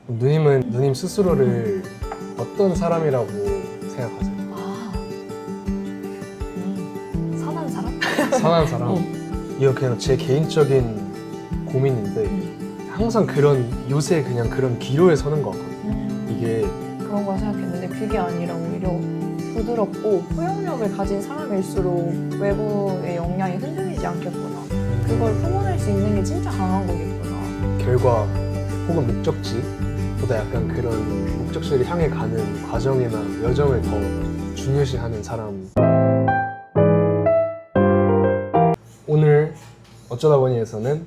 누님은 누님 스스로를 어떤 사람이라고 생각하세요? 선한 사람? 선한 사람? 이거 그냥 제 개인적인 고민인데 항상 요새 그냥 그런 기로에 서는 것 같거든요. 이게 그런 걸 생각했는데 그게 아니라 오히려 부드럽고 포용력을 가진 사람일수록 외부의 영향이 흔들리지 않겠구나. 그걸 품어낼 수 있는 게 진짜 강한 거겠구나. 결과 혹은 목적지보다 약간 그런 목적지를 향해 가는 과정이나 여정을 더 중요시하는 사람. 오늘 어쩌다 보니에서는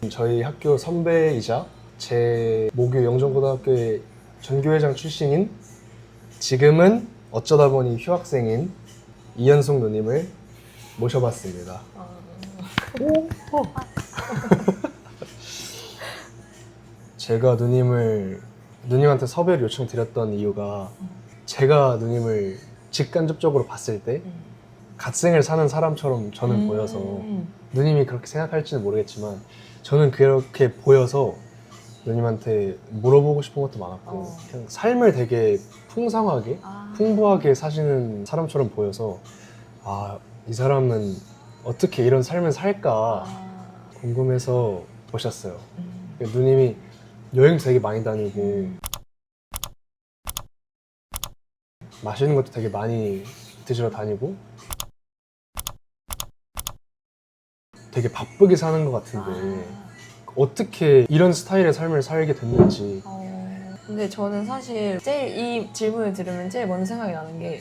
저희 학교 선배이자 제 모교 영종고등학교의 전교회장 출신인 지금은 어쩌다 보니 휴학생인 이현숙 누님을 모셔봤습니다. 제가 누님한테 섭외를 요청드렸던 이유가 제가 누님을 직간접적으로 봤을 때 갓생을 사는 사람처럼 저는 보여서 누님이 그렇게 생각할지는 모르겠지만 저는 그렇게 보여서 누님한테 물어보고 싶은 것도 많았고 그냥 삶을 되게 풍성하게 풍부하게 사시는 사람처럼 보여서 이 사람은 어떻게 이런 삶을 살까 궁금해서 보셨어요. 누님이 여행도 되게 많이 다니고 맛있는 것도 되게 많이 드시러 다니고 되게 바쁘게 사는 것 같은데 어떻게 이런 스타일의 삶을 살게 됐는지. 근데 저는 사실 제일 이 질문을 들으면 제일 먼저 생각이 나는 게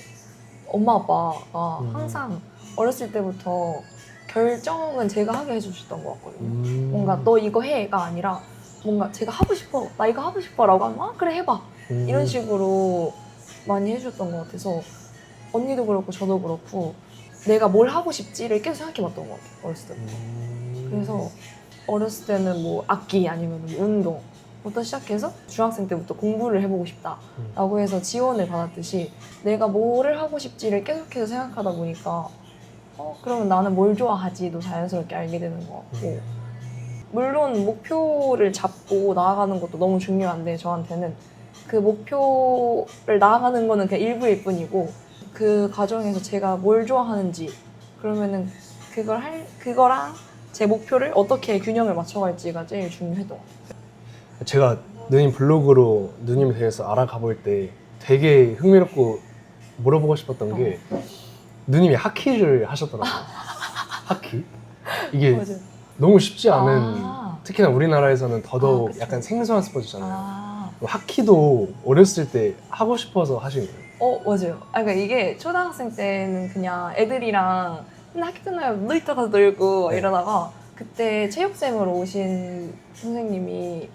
엄마 아빠가 항상 어렸을 때부터 결정은 제가 하게 해주셨던 것 같거든요. 뭔가 너 이거 해가 아니라 뭔가 제가 하고 싶어, 나 이거 하고 싶어 라고 하면 그래 해봐 이런 식으로 많이 해주셨던 것 같아서 언니도 그렇고 저도 그렇고 내가 뭘 하고 싶지를 계속 생각해봤던 것 같아요. 어렸을 때부터. 그래서 어렸을 때는 뭐 악기 아니면 뭐 운동부터 시작해서 중학생 때부터 공부를 해보고 싶다라고 해서 지원을 받았듯이 내가 뭐를 하고 싶지를 계속해서 생각하다 보니까 그러면 나는 뭘 좋아하지도 자연스럽게 알게 되는 것 같고 물론 목표를 잡고 나아가는 것도 너무 중요한데 저한테는 그 목표를 나아가는 거는 그냥 일부일 뿐이고 그 과정에서 제가 뭘 좋아하는지 그러면은 그거랑 제 목표를 어떻게 균형을 맞춰갈지가 제일 중요했던 것 같아요. 제가 누님 블로그로 누님에 대해서 알아가 볼 때 되게 흥미롭고 물어보고 싶었던 게 누님이 하키를 하셨더라고요. 하키? 이게 맞아요. 너무 쉽지 않은 특히나 우리나라에서는 더더욱 그쵸. 약간 생소한 스포츠잖아요. 하키도 어렸을 때 하고 싶어서 하신 거예요? 맞아요. 그러니까 이게 초등학생 때는 그냥 애들이랑 맨날 학교 끝나면 놀이터 가서 놀고 이러다가 그때 체육쌤으로 오신 선생님이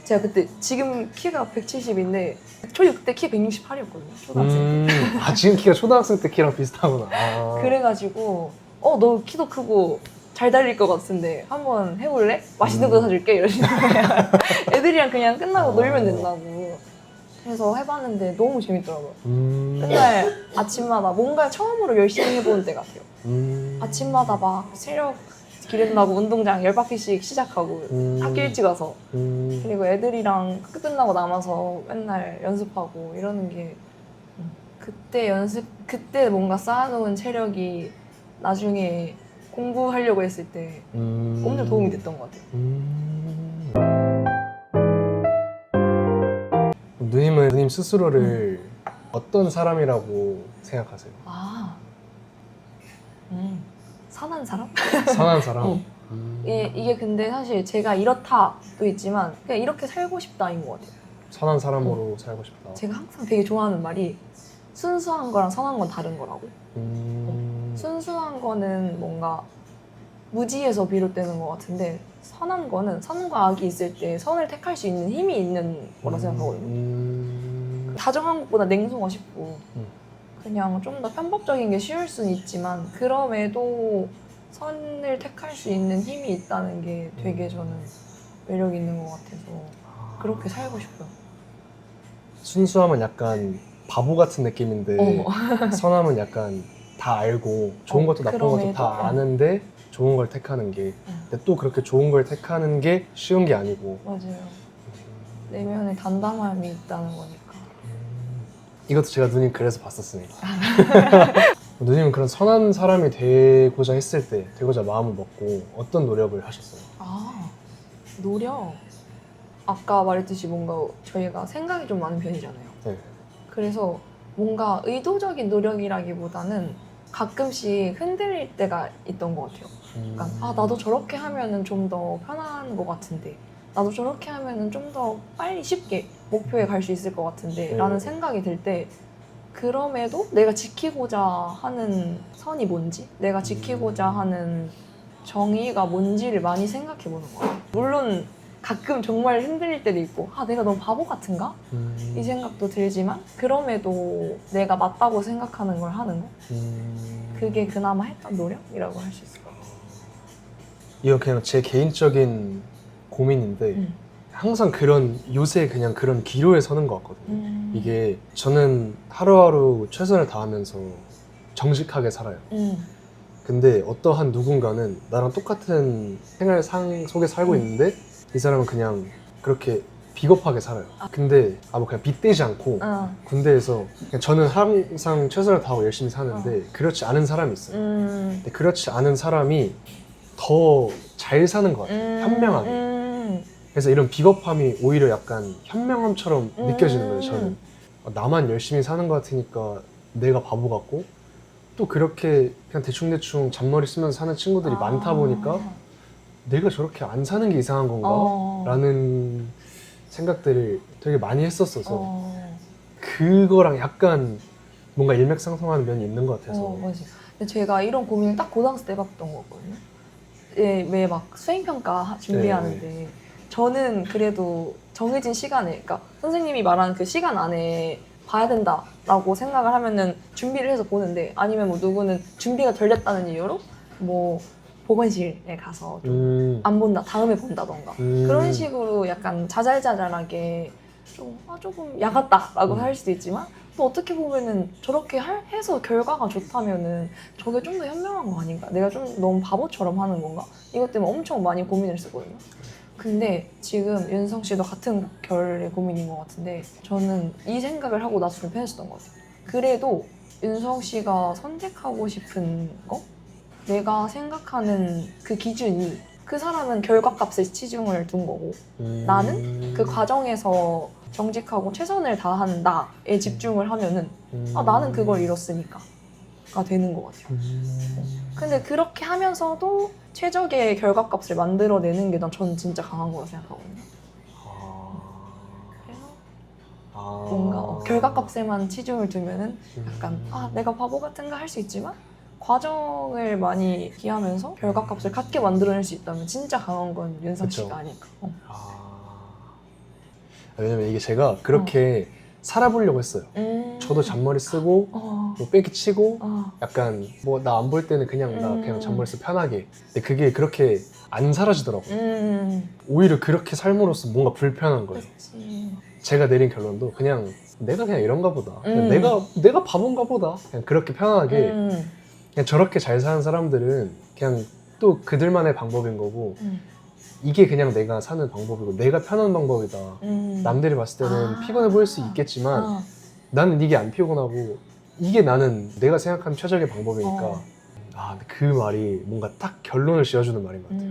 제가 그때 지금 키가 170인데 저 그때 키 168이었거든요. 초등학생 때. 지금 키가 초등학생 때 키랑 비슷하구나. 그래가지고 너 키도 크고 잘 달릴 것 같은데 한번 해볼래? 맛있는 거 사줄게 이러시는 거예요. 애들이랑 그냥 끝나고 놀면 된다고. 그래서 해봤는데 너무 재밌더라고요. 맨날 아침마다 뭔가 처음으로 열심히 해보는 때 같아요. 아침마다 막 체력 기른다고 운동장 10바퀴씩 시작하고 학교 일찍 와서 그리고 애들이랑 학교 끝나고 남아서 맨날 연습하고 이러는 게 그때 뭔가 쌓아놓은 체력이 나중에 공부하려고 했을 때 엄청 도움이 됐던 것 같아요. 누님은 누님 스스로를 어떤 사람이라고 생각하세요? 선한 사람? 선한 사람? 이게 근데 사실 제가 이렇다도 있지만 그냥 이렇게 살고 싶다인 것 같아요. 선한 사람으로 살고 싶다. 제가 항상 되게 좋아하는 말이 순수한 거랑 선한 건 다른 거라고. 순수한 거는 뭔가 무지에서 비롯되는 것 같은데 선한 거는 선과 악이 있을 때 선을 택할 수 있는 힘이 있는 거라 생각하거든요. 다정한 것보다 냉소가 쉽고 그냥 좀 더 편법적인 게 쉬울 수는 있지만 그럼에도 선을 택할 수 있는 힘이 있다는 게 되게 저는 매력 있는 것 같아서 그렇게 살고 싶어요. 순수함은 약간 바보 같은 느낌인데 선함은 약간 다 알고 좋은 것도 나쁜 것도 다 아는데 좋은 걸 택하는 게 근데 또 그렇게 좋은 걸 택하는 게 쉬운 게 아니고. 맞아요. 내면에 단단함이 있다는 거니까. 이것도 제가 누님 그래서 봤었으니까. 누님은 그런 선한 사람이 되고자 했을 때, 되고자 마음을 먹고 어떤 노력을 하셨어요? 아, 노력. 아까 말했듯이 뭔가 저희가 생각이 좀 많은 편이잖아요. 네. 그래서 뭔가 의도적인 노력이라기보다는 가끔씩 흔들릴 때가 있던 것 같아요. 약간 나도 저렇게 하면은 좀 더 편한 것 같은데, 나도 저렇게 하면은 좀 더 빨리 쉽게 목표에 갈 수 있을 것 같은데 라는 생각이 들 때, 그럼에도 내가 지키고자 하는 선이 뭔지, 내가 지키고자 하는 정의가 뭔지를 많이 생각해 보는 거예요. 물론 가끔 정말 흔들릴 때도 있고, 내가 너무 바보 같은가? 이 생각도 들지만, 그럼에도 내가 맞다고 생각하는 걸 하는 거, 그게 그나마 했던 노력이라고 할 수 있을 것 같아요. 이건 그냥 제 개인적인 고민인데 항상 요새 그냥 그런 기로에 서는 것 같거든요. 이게 저는 하루하루 최선을 다하면서 정직하게 살아요. 근데 어떠한 누군가는 나랑 똑같은 생활상 속에 살고 있는데 이 사람은 그냥 그렇게 비겁하게 살아요. 근데 뭐 그냥 빗대지 않고 군대에서 그냥 저는 항상 최선을 다하고 열심히 사는데 그렇지 않은 사람이 있어요. 근데 그렇지 않은 사람이 더 잘 사는 것 같아요. 현명하게. 그래서 이런 비겁함이 오히려 약간 현명함처럼 느껴지는 거예요. 저는 나만 열심히 사는 것 같으니까 내가 바보 같고, 또 그렇게 그냥 대충대충 잔머리 쓰면서 사는 친구들이 많다 보니까 내가 저렇게 안 사는 게 이상한 건가? 라는 생각들을 되게 많이 했었어서 그거랑 약간 뭔가 일맥상통하는 면이 있는 것 같아서. 맞아요. 근데 제가 이런 고민을 딱 고등학생 때 해봤던 거거든요. 왜 막 수행평가 준비하는데 저는 그래도 정해진 시간에, 그러니까 선생님이 말하는 그 시간 안에 봐야 된다라고 생각을 하면은 준비를 해서 보는데, 아니면 뭐 누구는 준비가 덜 됐다는 이유로 뭐 보건실에 가서 좀 안 본다, 다음에 본다던가 그런 식으로 약간 자잘자잘하게 조금 야갔다라고 할 수도 있지만, 또 어떻게 보면은 저렇게 해서 결과가 좋다면은 저게 좀 더 현명한 거 아닌가? 내가 좀 너무 바보처럼 하는 건가? 이것 때문에 엄청 많이 고민을 했었거든요. 근데 지금 윤성 씨도 같은 결의 고민인 것 같은데, 저는 이 생각을 하고 나서 좀 편해졌던 것 같아요. 그래도 윤성 씨가 선택하고 싶은 거? 내가 생각하는 그 기준이, 그 사람은 결과값에 치중을 둔 거고 나는 그 과정에서 정직하고 최선을 다한 나에 집중을 하면은 나는 그걸 이뤘으니까 가 되는 것 같아요. 근데 그렇게 하면서도 최적의 결과값을 만들어내는 게 저는 진짜 강한 거라고 생각하거든요. 그래서 뭔가 결과값에만 치중을 두면은 약간 내가 바보 같은가 할 수 있지만, 과정을 많이 기하면서 결과값을 같게 만들어낼 수 있다면 진짜 강한 건 윤상 씨가 아닐까. 왜냐면 이게 제가 그렇게 살아보려고 했어요. 저도 잔머리 쓰고 뭐 빼기 치고 약간 뭐 나 안 볼 때는 그냥 나 그냥 잔머리 쓰 편하게. 근데 그게 그렇게 안 사라지더라고요. 오히려 그렇게 삶으로써 뭔가 불편한 거예요. 그치. 제가 내린 결론도 그냥 내가 그냥 이런가 보다. 그냥 내가 바본가 보다. 그냥 그렇게 편안하게 그냥 저렇게 잘 사는 사람들은 그냥 또 그들만의 방법인 거고 이게 그냥 내가 사는 방법이고 내가 편한 방법이다. 남들이 봤을 때는 피곤해 보일 수 있겠지만 나는 이게 안 피곤하고 이게 나는 내가 생각하는 최적의 방법이니까. 근데 그 말이 뭔가 딱 결론을 지어주는 말인 것 같아요.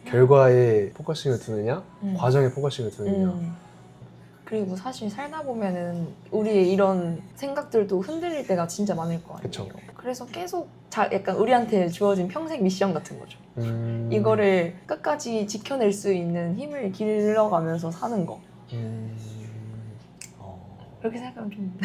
결과에 포커싱을 두느냐 과정에 포커싱을 두느냐. 그리고 사실 살다 보면은 우리의 이런 생각들도 흔들릴 때가 진짜 많을 거 아니에요. 그쵸. 그래서 계속 약간 우리한테 주어진 평생 미션 같은 거죠. 이거를 끝까지 지켜낼 수 있는 힘을 길러가면서 사는 거. 그렇게 생각하면 좀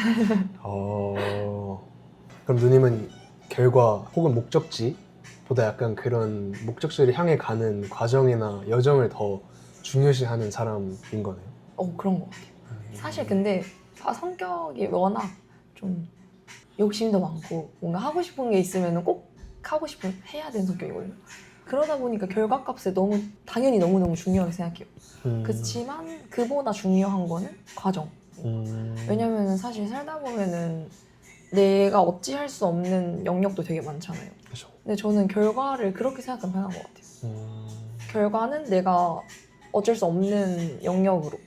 그럼 누님은 결과 혹은 목적지보다 약간 그런 목적지를 향해 가는 과정이나 여정을 더 중요시하는 사람인 거네요? 그런 것 같아요. 사실 근데 성격이 워낙 좀 욕심도 많고 뭔가 하고 싶은 게 있으면 꼭 하고 싶으면 해야 되는 성격이거든요. 그러다 보니까 결과값에 당연히 너무너무 중요하게 생각해요. 그렇지만 그보다 중요한 거는 과정. 왜냐면 사실 살다 보면은 내가 어찌할 수 없는 영역도 되게 많잖아요. 그쵸. 근데 저는 결과를 그렇게 생각하면 편한 것 같아요. 결과는 내가 어쩔 수 없는 영역으로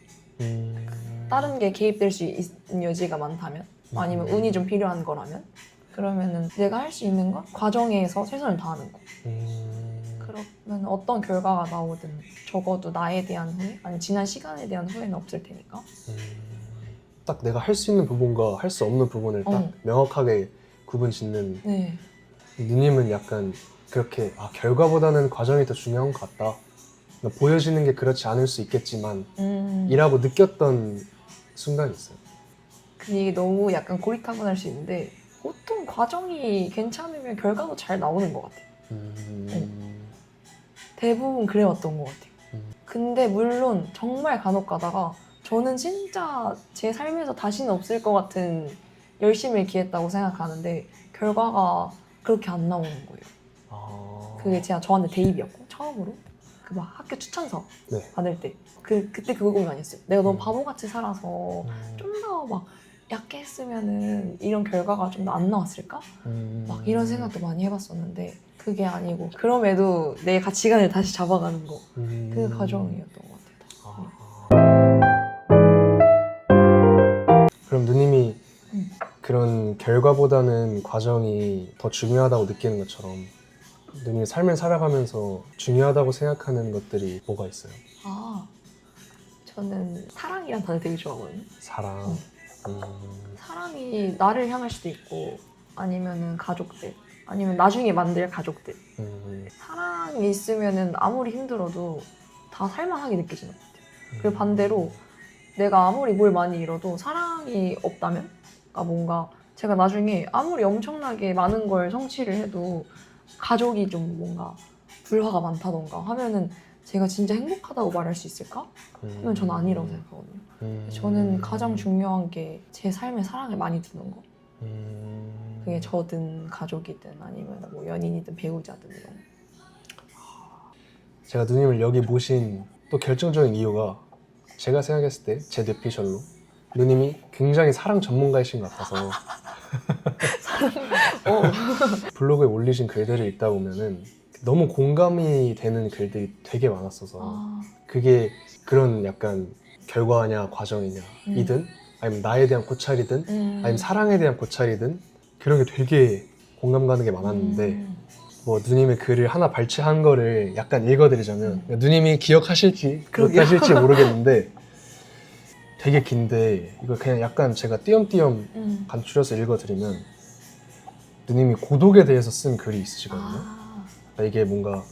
다른 게 개입될 수 있는 여지가 많다면 아니면 운이 좀 필요한 거라면 그러면은 내가 할 수 있는 건 과정에서 최선을 다하는 거. 그러면 어떤 결과가 나오든 적어도 나에 대한 후회 아니면 지난 시간에 대한 후회는 없을 테니까. 딱 내가 할 수 있는 부분과 할 수 없는 부분을 딱 명확하게 구분 짓는. 네. 누님은 약간 그렇게 결과보다는 과정이 더 중요한 것 같다. 보여지는 게 그렇지 않을 수 있겠지만 이라고 느꼈던 순간이 있어요. 그게 너무 약간 고리타분할 수 있는데 보통 과정이 괜찮으면 결과도 잘 나오는 것 같아요. 대부분 그래왔던 것 같아요. 근데 물론 정말 간혹 가다가 저는 진짜 제 삶에서 다시는 없을 것 같은 열심을 기했다고 생각하는데 결과가 그렇게 안 나오는 거예요. 그게 제가 저한테 대입이었고 처음으로 그 막 학교 추천서 네. 받을 때 그때 그거 고민 많이 했어요. 내가 너무 바보같이 살아서 좀 더 막 얕게 했으면은 이런 결과가 좀 더 안 나왔을까? 막 이런 생각도 많이 해봤었는데 그게 아니고 그럼에도 내 가치관을 다시 잡아가는 거 그 과정이었던 것 같아요. 그럼 누님이 그런 결과보다는 과정이 더 중요하다고 느끼는 것처럼 누님이 삶을 살아가면서 중요하다고 생각하는 것들이 뭐가 있어요? 저는 사랑이란 단어 되게 좋아하거든요. 사랑. 사랑이 나를 향할 수도 있고 아니면은 가족들 아니면 나중에 만들 가족들 사랑이 있으면은 아무리 힘들어도 다 살만하게 느껴지는 것 같아요. 그리고 반대로 내가 아무리 뭘 많이 잃어도 사랑이 없다면 뭔가 제가 나중에 아무리 엄청나게 많은 걸 성취를 해도 가족이 좀 뭔가 불화가 많다던가 하면은 제가 진짜 행복하다고 말할 수 있을까? 하면 저는 아니라고 생각하거든요. 저는 가장 중요한 게 제 삶에 사랑을 많이 두는 거. 그게 저든 가족이든 아니면 뭐 연인이든 배우자든 이런 거. 제가 누님을 여기 모신 또 결정적인 이유가 제가 생각했을 때 제 뇌피셜로 누님이 굉장히 사랑 전문가이신 것 같아서 블로그에 올리신 글들을 읽다 보면은 너무 공감이 되는 글들이 되게 많았어서 그게 그런 약간 결과냐 과정이냐 이든 아니면 나에 대한 고찰이든 아니면 사랑에 대한 고찰이든 그런 게 되게 공감 가는 게 많았는데 뭐 누님의 글을 하나 발췌한 거를 약간 읽어드리자면 누님이 기억하실지 못하실지 모르겠는데 되게 긴데 이거 그냥 약간 제가 띄엄띄엄 간추려서 읽어드리면 누님이 고독에 대해서 쓴 글이 있으시거든요. 그러니까 이게 뭔가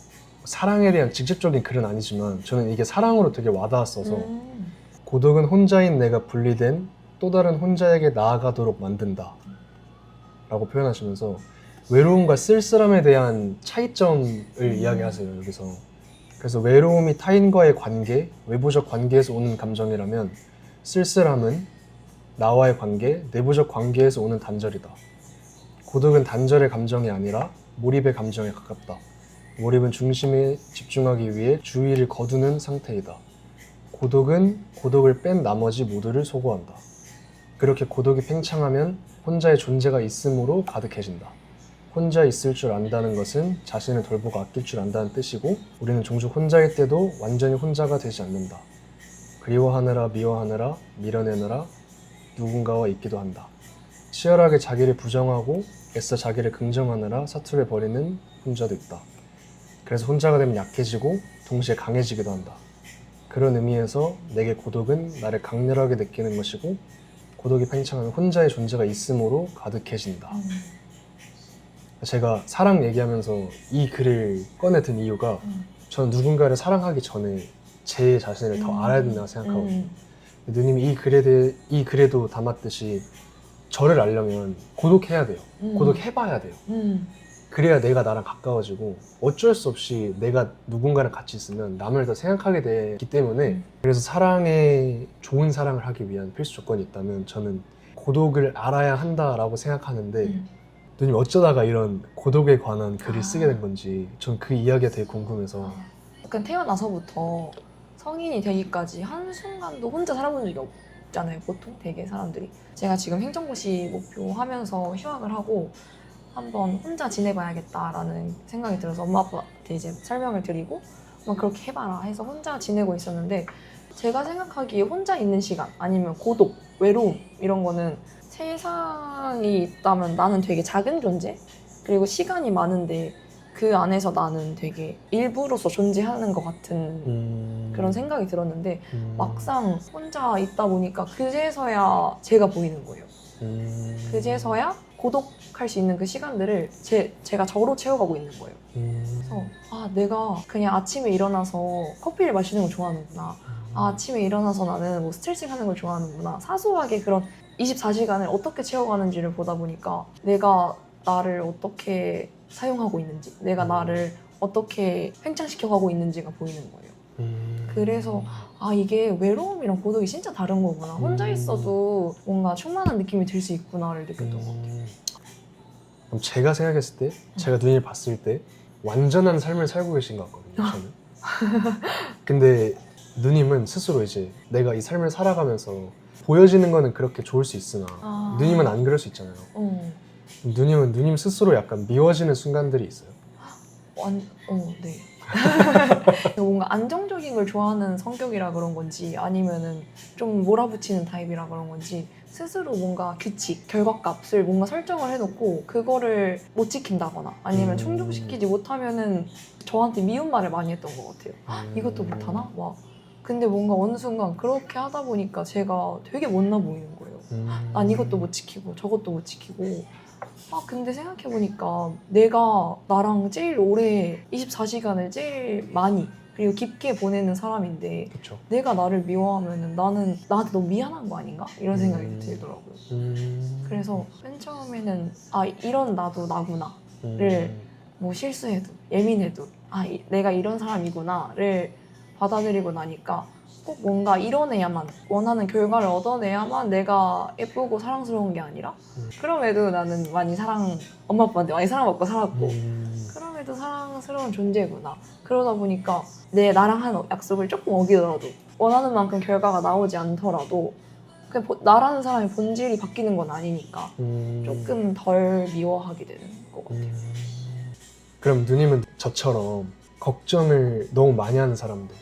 사랑에 대한 직접적인 글은 아니지만 저는 이게 사랑으로 되게 와닿았어서 고독은 혼자인 내가 분리된 또 다른 혼자에게 나아가도록 만든다 라고 표현하시면서 외로움과 쓸쓸함에 대한 차이점을 이야기하세요 여기서. 그래서 외로움이 타인과의 관계, 외부적 관계에서 오는 감정이라면 쓸쓸함은 나와의 관계, 내부적 관계에서 오는 단절이다. 고독은 단절의 감정이 아니라 몰입의 감정에 가깝다. 몰입은 중심에 집중하기 위해 주의를 거두는 상태이다. 고독은 고독을 뺀 나머지 모두를 소거한다. 그렇게 고독이 팽창하면 혼자의 존재가 있음으로 가득해진다. 혼자 있을 줄 안다는 것은 자신을 돌보고 아낄 줄 안다는 뜻이고 우리는 종종 혼자일 때도 완전히 혼자가 되지 않는다. 그리워하느라 미워하느라 밀어내느라 누군가와 있기도 한다. 치열하게 자기를 부정하고 애써 자기를 긍정하느라 사투를 벌이는 혼자도 있다. 그래서 혼자가 되면 약해지고 동시에 강해지기도 한다. 그런 의미에서 내게 고독은 나를 강렬하게 느끼는 것이고 고독이 팽창하면 혼자의 존재가 있음으로 가득해진다. 제가 사랑 얘기하면서 이 글을 꺼내든 이유가 저는 누군가를 사랑하기 전에 제 자신을 더 알아야 된다고 생각하거든요. 누님이 이 글에도 담았듯이 저를 알려면 고독해야 돼요. 고독해봐야 돼요. 그래야 내가 나랑 가까워지고 어쩔 수 없이 내가 누군가랑 같이 있으면 남을 더 생각하게 되기 때문에 그래서 사랑에 좋은 사랑을 하기 위한 필수 조건이 있다면 저는 고독을 알아야 한다라고 생각하는데 누님 어쩌다가 이런 고독에 관한 글을 쓰게 된 건지 전 그 이야기가 되게 궁금해서. 약간 태어나서부터 성인이 되기까지 한순간도 혼자 살아본 적이 없잖아요. 보통 되게 사람들이. 제가 지금 행정고시 목표하면서 휴학을 하고 한번 혼자 지내봐야겠다라는 생각이 들어서 엄마 아빠한테 이제 설명을 드리고 한번 그렇게 해봐라 해서 혼자 지내고 있었는데 제가 생각하기에 혼자 있는 시간 아니면 고독, 외로움 이런 거는 세상이 있다면 나는 되게 작은 존재? 그리고 시간이 많은데 그 안에서 나는 되게 일부로서 존재하는 것 같은 그런 생각이 들었는데 막상 혼자 있다 보니까 그제서야 제가 보이는 거예요. 그제서야 고독할 수 있는 그 시간들을 제가 저로 채워가고 있는 거예요. 그래서 내가 그냥 아침에 일어나서 커피를 마시는 걸 좋아하는구나. 아침에 일어나서 나는 뭐 스트레칭 하는 걸 좋아하는구나. 사소하게 그런 24시간을 어떻게 채워가는지를 보다 보니까 내가 나를 어떻게 사용하고 있는지, 내가 나를 어떻게 팽창시켜가고 있는지가 보이는 거예요. 그래서 이게 외로움이랑 고독이 진짜 다른 거구나. 혼자 있어도 뭔가 충만한 느낌이 들 수 있구나를 느꼈던 것 같아요. 그럼 제가 생각했을 때, 제가 누님을 봤을 때 완전한 삶을 살고 계신 것 같거든요, 저는. 근데 누님은 스스로 이제 내가 이 삶을 살아가면서 보여지는 거는 그렇게 좋을 수 있으나 누님은 안 그럴 수 있잖아요. 누님은 누님 스스로 약간 미워지는 순간들이 있어요? 네. 뭔가 안정적인 걸 좋아하는 성격이라 그런 건지 아니면은 좀 몰아붙이는 타입이라 그런 건지 스스로 뭔가 규칙, 결과값을 뭔가 설정을 해놓고 그거를 못 지킨다거나 아니면 충족시키지 못하면은 저한테 미운 말을 많이 했던 것 같아요. 이것도 못하나? 막. 근데 뭔가 어느 순간 그렇게 하다 보니까 제가 되게 못나 보이는 거예요. 난 이것도 못 지키고 저것도 못 지키고 근데 생각해보니까 내가 나랑 제일 오래 24시간을 제일 많이 그리고 깊게 보내는 사람인데 그쵸. 내가 나를 미워하면은 나는 나한테 너무 미안한 거 아닌가? 이런 생각이 들더라고요. 그래서 맨 처음에는 이런 나도 나구나를 뭐 실수해도 예민해도 내가 이런 사람이구나를 받아들이고 나니까 꼭 뭔가 이뤄내야만 원하는 결과를 얻어내야만 내가 예쁘고 사랑스러운 게 아니라 그럼에도 나는 엄마 아빠한테 많이 사랑받고 살았고 그럼에도 사랑스러운 존재구나. 그러다 보니까 나랑 한 약속을 조금 어기더라도 원하는 만큼 결과가 나오지 않더라도 나라는 사람의 본질이 바뀌는 건 아니니까 조금 덜 미워하게 되는 것 같아요. 그럼 누님은 저처럼 걱정을 너무 많이 하는 사람들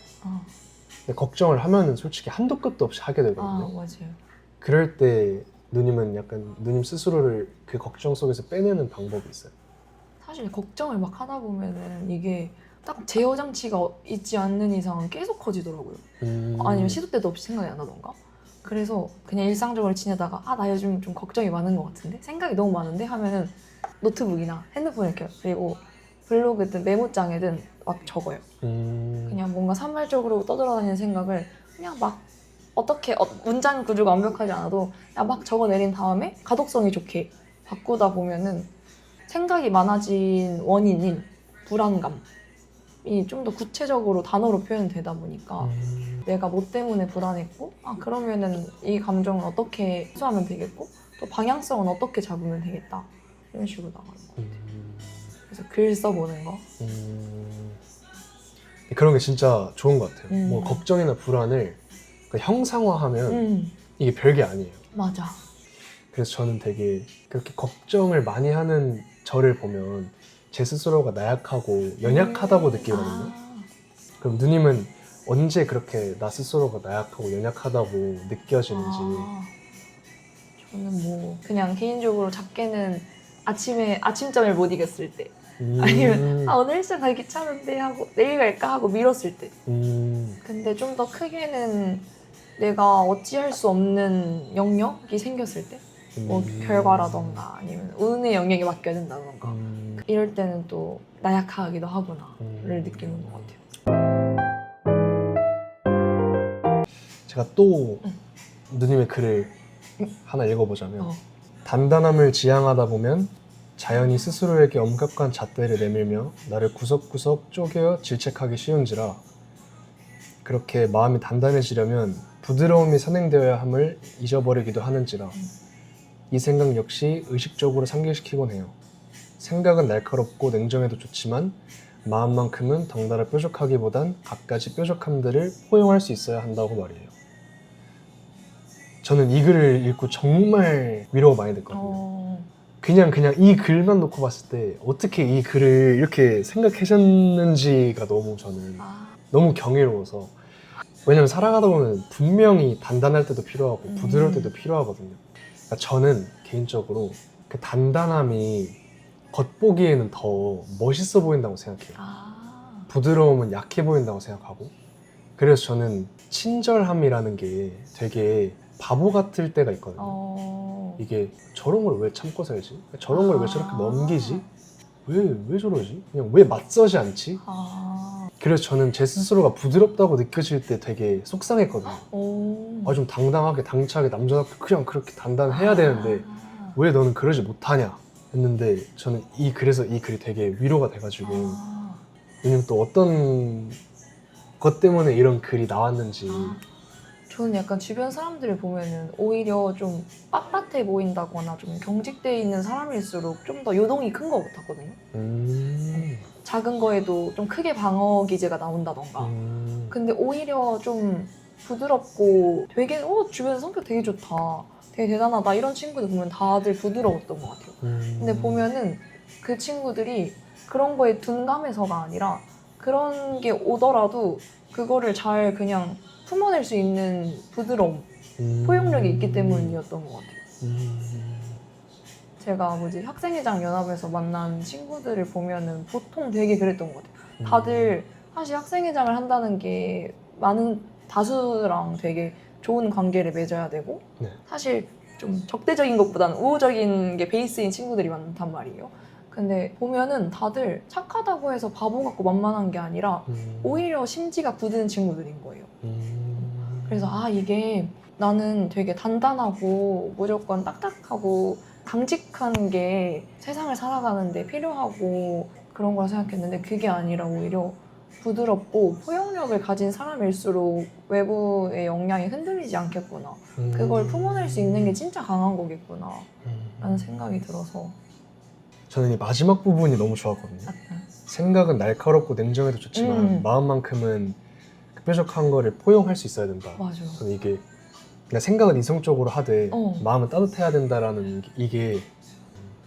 근데 걱정을 하면은 솔직히 한도 끝도 없이 하게 되거든요. 맞아요. 그럴 때 누님은 약간 누님 스스로를 그 걱정 속에서 빼내는 방법이 있어요? 사실 걱정을 막 하다 보면은 이게 딱 제어 장치가 있지 않는 이상 계속 커지더라고요. 아니면 시도 때도 없이 생각이 안 나던가. 그래서 그냥 일상적으로 지내다가 나 요즘 좀 걱정이 많은 것 같은데? 생각이 너무 많은데? 하면은 노트북이나 핸드폰을 그리고 블로그든 메모장에든 막 적어요. 그냥 뭔가 산발적으로 떠돌아다니는 생각을 그냥 막 어떻게 문장 구조가 완벽하지 않아도 그냥 막 적어내린 다음에 가독성이 좋게 바꾸다 보면은 생각이 많아진 원인인 불안감이 좀 더 구체적으로 단어로 표현되다 보니까 내가 뭐 때문에 불안했고 그러면은 이 감정을 어떻게 해소하면 되겠고 또 방향성은 어떻게 잡으면 되겠다 이런 식으로 나가는 것 같아요. 그래서 글 써보는 거 그런 게 진짜 좋은 것 같아요. 뭐 걱정이나 불안을 형상화하면 이게 별게 아니에요. 맞아. 그래서 저는 되게 그렇게 걱정을 많이 하는 저를 보면 제 스스로가 나약하고 연약하다고 느끼거든요. 그럼 누님은 언제 그렇게 나 스스로가 나약하고 연약하다고 느껴지는지? 저는 뭐 그냥 개인적으로 작게는 아침잠을 못 이겼을 때 아니면 오늘 일상 가기 귀찮은데 하고 내일 갈까 하고 미뤘을 때 근데 좀 더 크게는 내가 어찌할 수 없는 영역이 생겼을 때 뭐 결과라던가 아니면 운의 영역에 맡겨야 된다던가 이럴 때는 또 나약하기도 하구나를 느끼는 것 같아요. 제가 또 누님의 글을 하나 읽어보자면 단단함을 지향하다 보면 자연히 스스로에게 엄격한 잣대를 내밀며 나를 구석구석 쪼개어 질책하기 쉬운지라 그렇게 마음이 단단해지려면 부드러움이 선행되어야 함을 잊어버리기도 하는지라 이 생각 역시 의식적으로 상기시키곤 해요. 생각은 날카롭고 냉정해도 좋지만 마음만큼은 덩달아 뾰족하기보단 갖가지 뾰족함들을 포용할 수 있어야 한다고 말이에요. 저는 이 글을 읽고 정말 위로가 많이 됐거든요. 그냥 이 글만 놓고 봤을 때 어떻게 이 글을 이렇게 생각하셨는지가 너무 저는 너무 경이로워서 왜냐면 살아가다 보면 분명히 단단할 때도 필요하고 음. 부드러울 때도 필요하거든요. 그러니까 저는 개인적으로 그 단단함이 겉보기에는 더 멋있어 보인다고 생각해요. 아. 부드러움은 약해 보인다고 생각하고, 그래서 저는 친절함이라는 게 되게 바보 같을 때가 있거든요. 이게 저런 걸 왜 참고 살지? 저런 걸 왜 저렇게 넘기지? 왜 저러지? 그냥 왜 맞서지 않지? 그래서 저는 제 스스로가 부드럽다고 느껴질 때 되게 속상했거든요. 오. 좀 당당하게 당차게 남자답게 그냥 그렇게 단단해야 되는데 왜 너는 그러지 못하냐 했는데, 저는 그래서 이 글이 되게 위로가 돼가지고, 왜냐면 또 어떤 것 때문에 이런 글이 나왔는지. 저는 약간 주변 사람들을 보면은 오히려 좀 빳빳해 보인다거나 좀 경직돼 있는 사람일수록 좀 더 요동이 큰 것 같았거든요. 작은 거에도 좀 크게 방어 기제가 나온다던가. 근데 오히려 좀 부드럽고 되게 주변 성격 되게 좋다, 되게 대단하다 이런 친구들 보면 다들 부드러웠던 것 같아요. 근데 보면은 그 친구들이 그런 거에 둔감해서가 아니라 그런 게 오더라도 그거를 잘 그냥 품어낼 수 있는 부드러움, 포용력이 있기 때문이었던 것 같아요. 제가 학생회장 연합에서 만난 친구들을 보면은 보통 되게 그랬던 것 같아요. 다들 사실 학생회장을 한다는 게 많은 다수랑 되게 좋은 관계를 맺어야 되고, 네. 사실 좀 적대적인 것보다는 우호적인 게 베이스인 친구들이 많단 말이에요. 근데 보면은 다들 착하다고 해서 바보 같고 만만한 게 아니라 오히려 심지가 굳은 친구들인 거예요. 그래서 이게 나는 되게 단단하고 무조건 딱딱하고 강직한 게 세상을 살아가는데 필요하고 그런 걸 생각했는데, 그게 아니라 오히려 부드럽고 포용력을 가진 사람일수록 외부의 영향이 흔들리지 않겠구나, 그걸 품어낼 수 있는 게 진짜 강한 거겠구나 라는 생각이 들어서. 저는 이 마지막 부분이 너무 좋았거든요. 생각은 날카롭고 냉정해도 좋지만 마음만큼은 그 뾰족한 거를 포용할 수 있어야 된다. 맞아요. 저는 이게 그냥 생각은 이성적으로 하되 마음은 따뜻해야 된다라는 이게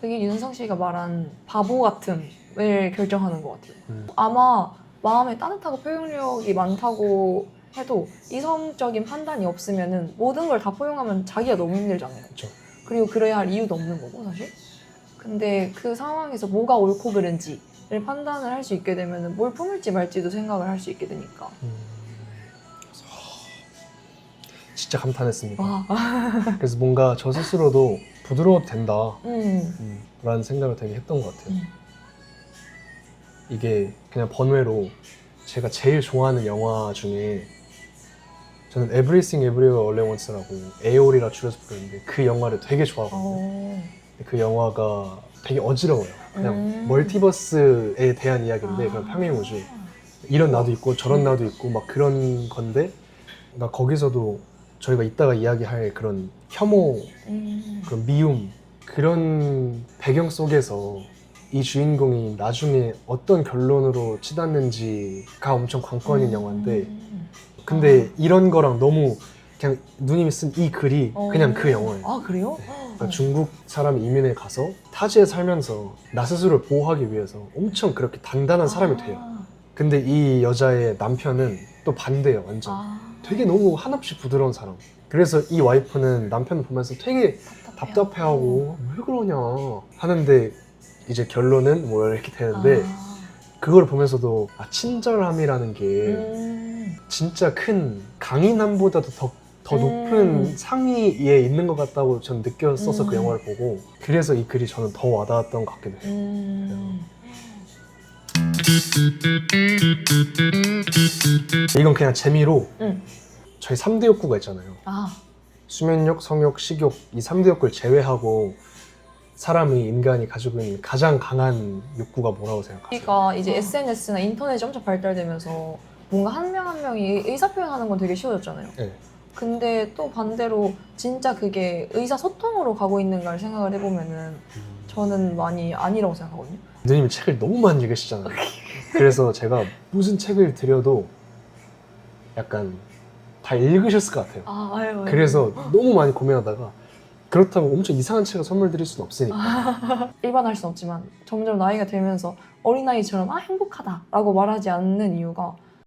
그게 윤성 씨가 말한 바보 같음을 결정하는 것 같아요. 아마 마음에 따뜻하고 포용력이 많다고 해도 이성적인 판단이 없으면은 모든 걸 다 포용하면 자기가 너무 힘들잖아요. 그쵸. 그리고 그래야 할 이유도 없는 거고 사실. 근데 그 상황에서 뭐가 옳고 그른지를 판단을 할 수 있게 되면은 뭘 품을지 말지도 생각을 할 수 있게 되니까. 진짜 감탄했습니다. 와. 그래서 뭔가 저 스스로도 부드러워도 된다 라는 생각을 되게 했던 것 같아요. 이게 그냥 번외로 제가 제일 좋아하는 영화 중에, 저는 Everything Everywhere All at Once라고 에올이라 줄여서 부르는데 그 영화를 되게 좋아하거든요. 그 영화가 되게 어지러워요. 그냥 멀티버스에 대한 이야기인데 그런 평행우주, 이런 나도 있고 저런 나도 있고 막 그런 건데, 그러니까 거기서도 저희가 이따가 이야기할 그런 혐오, 그런 미움, 그런 배경 속에서 이 주인공이 나중에 어떤 결론으로 치닫는지가 엄청 관건인 영화인데, 근데 이런 거랑 너무 그냥 누님이 쓴 이 글이 그냥 그 영화예요. 아, 그래요? 그러니까 중국 사람이 이민에 가서 타지에 살면서 나 스스로를 보호하기 위해서 엄청 그렇게 단단한 사람이 돼요. 근데 이 여자의 남편은 또 반대예요, 완전. 되게 너무 한없이 부드러운 사람. 그래서 이 와이프는 남편을 보면서 되게 답답해하고 왜 그러냐 하는데, 이제 결론은 뭐 이렇게 되는데, 그걸 보면서도 친절함이라는 게 진짜 큰 강인함보다도 더 높은 상위에 있는 것 같다고 저는 느꼈어서 그 영화를 보고, 그래서 이 글이 저는 더 와닿았던 것 같기도 해요. 이건 그냥 재미로 저희 3대 욕구가 있잖아요. 수면욕, 성욕, 식욕, 이 3대 욕구를 제외하고 인간이 가지고 있는 가장 강한 욕구가 뭐라고 생각하세요? 우리가 이제 SNS나 인터넷이 엄청 발달되면서 뭔가 한 명 한 명이 의사표현하는 건 되게 쉬워졌잖아요. 네. 근데 또 반대로 진짜 그게 의사소통으로 가고 있는가를 생각을 해보면은 저는 많이 아니라고 생각하거든요. 누님이 책을 너무 많이 읽으시잖아요. 그래서 제가 무슨 책을 드려도 약간 다 읽으셨을 것 같아요. 아유. 그래서 너무 많이 고민하다가, 그렇다고 엄청 이상한 책을 선물 드릴 수는 없으니까. 일반화할 수는 없지만 점점 나이가 들면서 어린아이처럼 행복하다 라고 말하지 않는 이유가,